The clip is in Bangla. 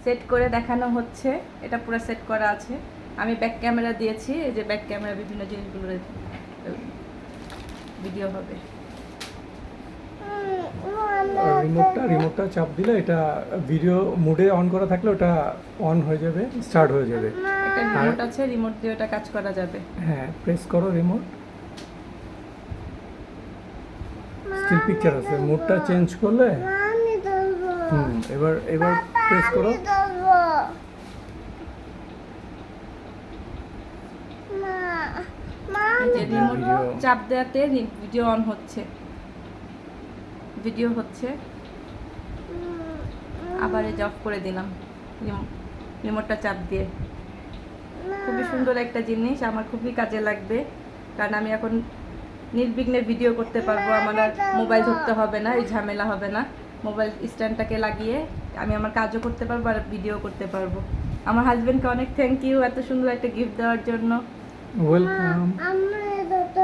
সেট করে দেখানো হচ্ছে। এটা পুরো সেট করা আছে। আমি ব্যাক ক্যামেরা দিয়েছি, এই যে ব্যাক ক্যামেরা বিভিন্ন জিনিসগুলো ভিডিও হবে। রিমোটটা চাপ দিলে এটা ভিডিও মোডে অন করা থাকলে ওটা অন হয়ে যাবে, স্টার্ট হয়ে যাবে। একটা রিমোট আছে, রিমোট দিয়ে এটা কাজ করা যাবে। হ্যাঁ, প্রেস করো রিমোট, স্টিল পিকচার আছে। মোডটা চেঞ্জ করলে এবার প্রেস করো। এই যে রিমোট চাপ দেওয়াতে ভিডিও অন হচ্ছে, ভিডিও হচ্ছে। আবার এই যে অফ করে দিলাম রিমোটটা চাপ দিয়ে। খুবই সুন্দর একটা জিনিস, আমার খুবই কাজে লাগবে, কারণ আমি এখন নির্বিঘ্নে ভিডিও করতে পারবো। আমার আর মোবাইল ধরতে হবে না, এই ঝামেলা হবে না। মোবাইল স্ট্যান্ডটাকে লাগিয়ে আমি আমার কাজও করতে পারবো আর ভিডিও করতে পারবো। আমার হাজবেন্ডকে অনেক থ্যাংক ইউ এত সুন্দর একটা গিফট দেওয়ার জন্য। ওয়েলকাম।